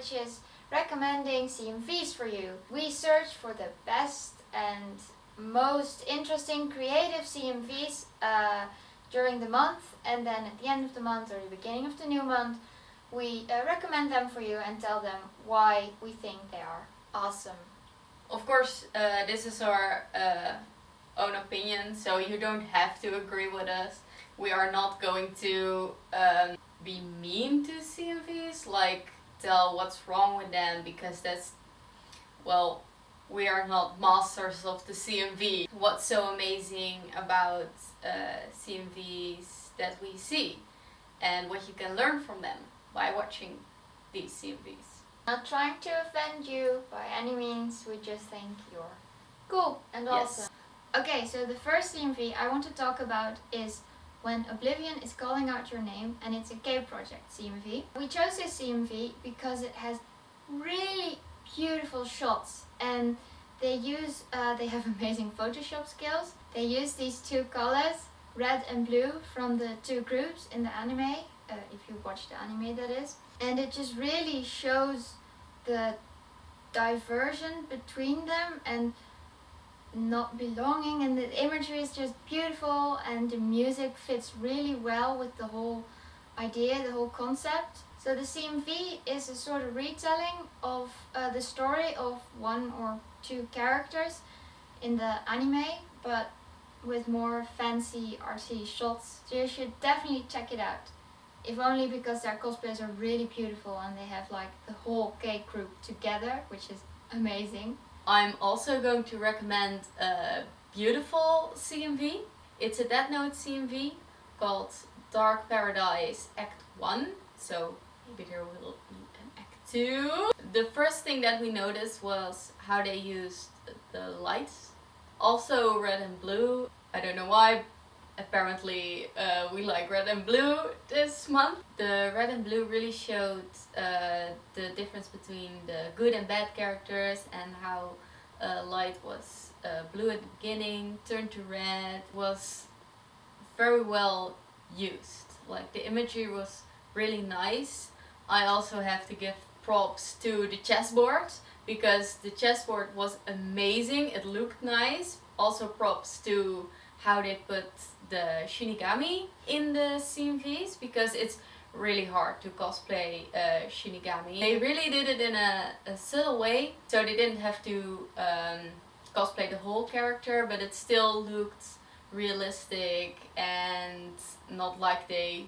which is recommending CMVs for you. We search for the best and most interesting creative CMVs during the month, and then at the end of the month or the beginning of the new month we recommend them for you and tell them why we think they are awesome. Of course, this is our own opinion, so you don't have to agree with us. We are not going to be mean to CMVs, like tell what's wrong with them, because that's, well, we are not masters of the CMV. What's so amazing about CMVs that we see and what you can learn from them by watching these CMVs. Not trying to offend you by any means, we just think you're cool and awesome. Yes. Okay, so the first CMV I want to talk about is when Oblivion is calling out your name, and it's a K-Project CMV. We chose this CMV because it has really beautiful shots, and they have amazing Photoshop skills. They use these two colors, red and blue, from the two groups in the anime, if you watch the anime that is. And it just really shows the diversion between them and not belonging, and the imagery is just beautiful, and the music fits really well with the whole idea, the whole concept. So the CMV is a sort of retelling of the story of one or two characters in the anime, but with more fancy artsy shots. So you should definitely check it out. If only because their cosplays are really beautiful and they have like the whole K group together, which is amazing. I'm also going to recommend a beautiful CMV. It's a Death Note CMV called Dark Paradise Act 1. So maybe there will be an Act 2. The first thing that we noticed was how they used the lights. Also red and blue. I don't know why. Apparently we like red and blue this month. The red and blue really showed the difference between the good and bad characters, and how light was blue at the beginning, turned to red, was very well used. Like the imagery was really nice. I also have to give props to the chessboard, because the chessboard was amazing, it looked nice. Also props to how they put the Shinigami in the CMVs, because it's really hard to cosplay Shinigami. They really did it in a subtle way, so they didn't have to cosplay the whole character, but it still looked realistic and not like they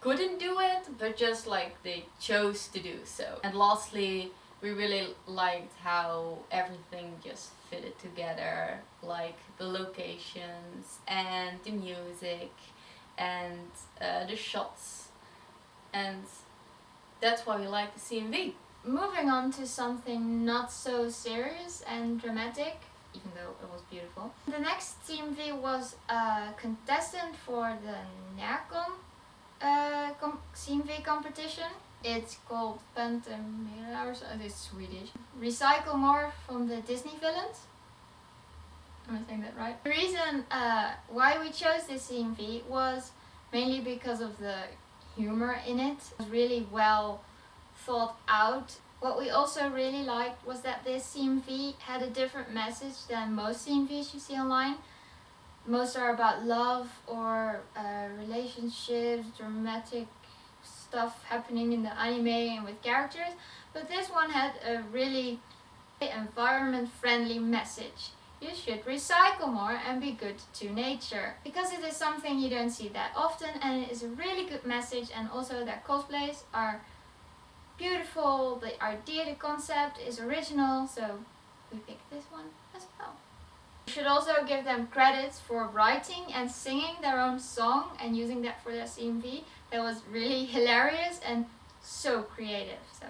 couldn't do it, but just like they chose to do so. And lastly, we really liked how everything just fitted together, like the locations and the music and the shots, and that's why we like the CMV. Moving on to something not so serious and dramatic, even though it was beautiful. The next CMV was a contestant for the NÄRCON CMV competition. It's called Pante, Mera, or so, it's Swedish. Recycle more from the Disney villains. Am I saying that right? The reason why we chose this CMV was mainly because of the humor in it. It was really well thought out. What we also really liked was that this CMV had a different message than most CMVs you see online. Most are about love or relationships, dramatic stuff happening in the anime and with characters, but this one had a really environment-friendly message. You should recycle more and be good to nature, because it is something you don't see that often, and it is a really good message, and also their cosplays are beautiful, the idea, the concept is original, so we picked this one as well. You should also give them credits for writing and singing their own song and using that for their CMV. That was really hilarious and so creative. So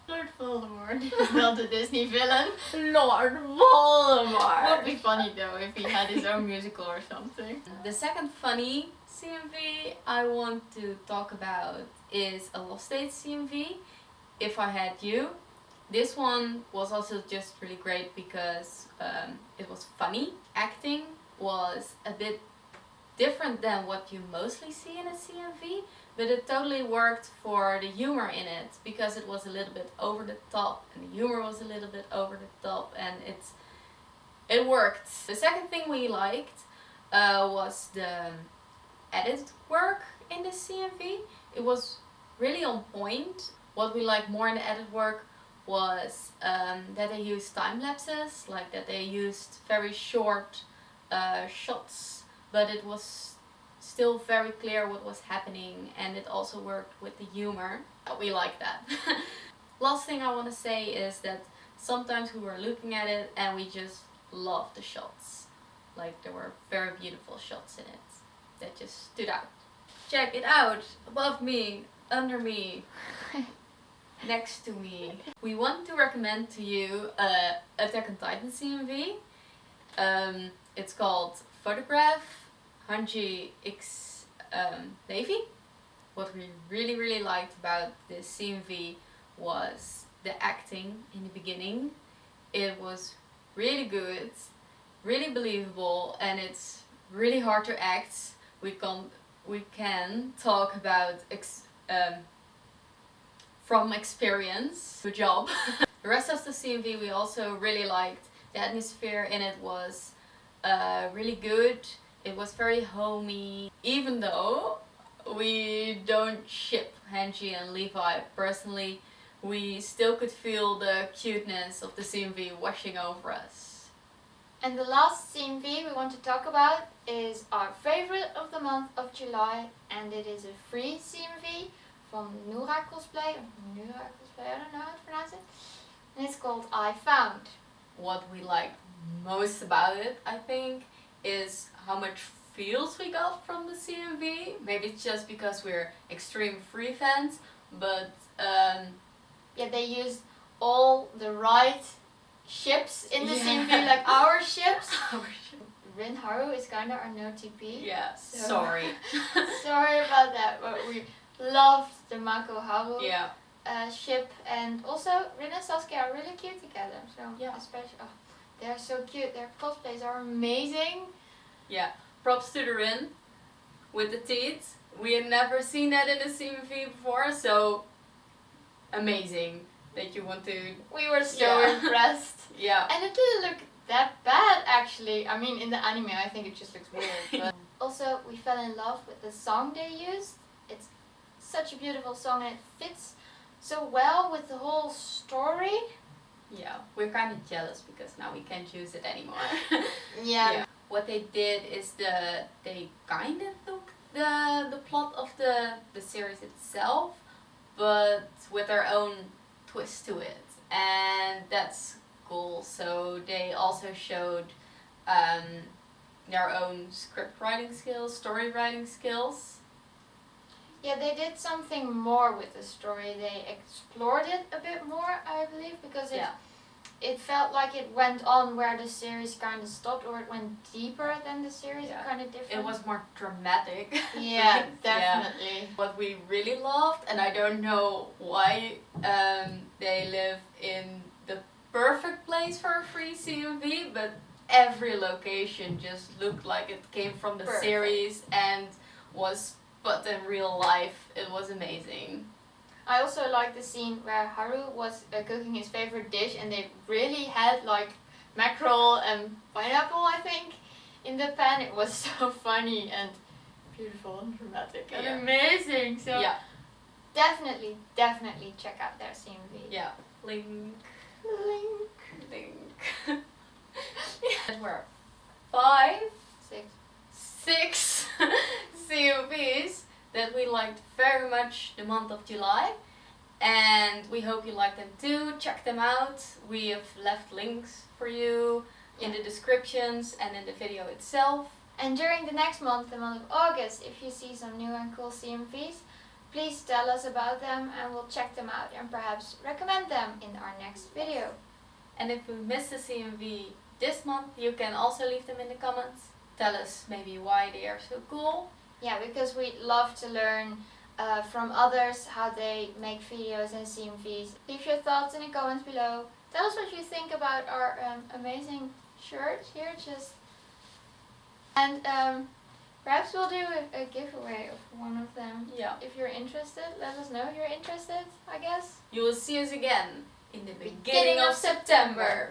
Lord Voldemort is not a Disney villain. Lord Voldemort! Would be funny though if he had his own musical or something. The second funny CMV I want to talk about is a Lost State CMV, If I Had You. This one was also just really great because it was funny. Acting was a bit different than what you mostly see in a CMV, but it totally worked for the humor in it, because it was a little bit over the top and the humor was a little bit over the top, and it worked. The second thing we liked was the edit work in the CMV. It was really on point. What we liked more in the edit work was that they used time lapses, like that they used very short shots, but it was still very clear what was happening, and it also worked with the humor. We like that. Last thing I want to say is that sometimes we were looking at it and we just loved the shots. Like there were very beautiful shots in it that just stood out. Check it out! Above me, under me, next to me. We want to recommend to you Attack on Titan CMV. It's called Photograph Hanji x Levi. What we really liked about this CMV was the acting in the beginning. It was really good, really believable, and it's really hard to act. We can talk about from experience. Good job. The rest of the CMV we also really liked. The atmosphere in it was really good. It was very homey. Even though we don't ship Hanji and Levi personally, we still could feel the cuteness of the CMV washing over us. And the last CMV we want to talk about is our favorite of the month of July, and it is a free CMV from Nura Cosplay, I don't know how to pronounce it, and it's called I Found. What we liked most about it, I think, is how much feels we got from the CMV. Maybe it's just because we're extreme free fans, but yeah, they used all the right ships in the CMV, like our ships. Rin Haru is kinda our no TP. Yeah, so sorry. Sorry about that, but we loved the Mako Haru ship, and also Rin and Sasuke are really cute together. So yeah, especially they're so cute. Their cosplays are amazing. Yeah, props to the Rin with the teeth. We had never seen that in a CMV before, so amazing that you want to. We were so impressed. Yeah. And it didn't look that bad actually. I mean, in the anime I think it just looks weird. But also we fell in love with the song they used. It's such a beautiful song and it fits so well with the whole story. Yeah, we're kind of jealous because now we can't use it anymore. Yeah. What they did is they kind of took the plot of the series itself, but with their own twist to it, and that's cool. So they also showed their own script writing skills, story writing skills. Yeah, they did something more with the story. They explored it a bit more, I believe, because it felt like it went on where the series kind of stopped, or it went deeper than the series, kind of different. It was more dramatic. Yeah, definitely. Yeah. What we really loved, and I don't know why they live in the perfect place for a free CMV, but every location just looked like it came from the series and was put in real life. It was amazing. I also liked the scene where Haru was cooking his favorite dish, and they really had like mackerel and pineapple, I think, in the pan. It was so funny and beautiful and dramatic and amazing. So definitely check out their CMV. Yeah, link. There were 6 CMVs that we liked very much the month of July, and we hope you like them too. Check them out. We have left links for you in the descriptions and in the video itself. And during the next month, the month of August, if you see some new and cool CMVs, please tell us about them and we'll check them out and perhaps recommend them in our next video. And if we missed a CMV this month, you can also leave them in the comments. Tell us maybe why they are so cool. Yeah, because we love to learn from others how they make videos and CMVs. Leave your thoughts in the comments below. Tell us what you think about our amazing shirt here. And Perhaps we'll do a giveaway of one of them. Yeah. If you're interested, let us know if you're interested, I guess. You will see us again in the beginning of September.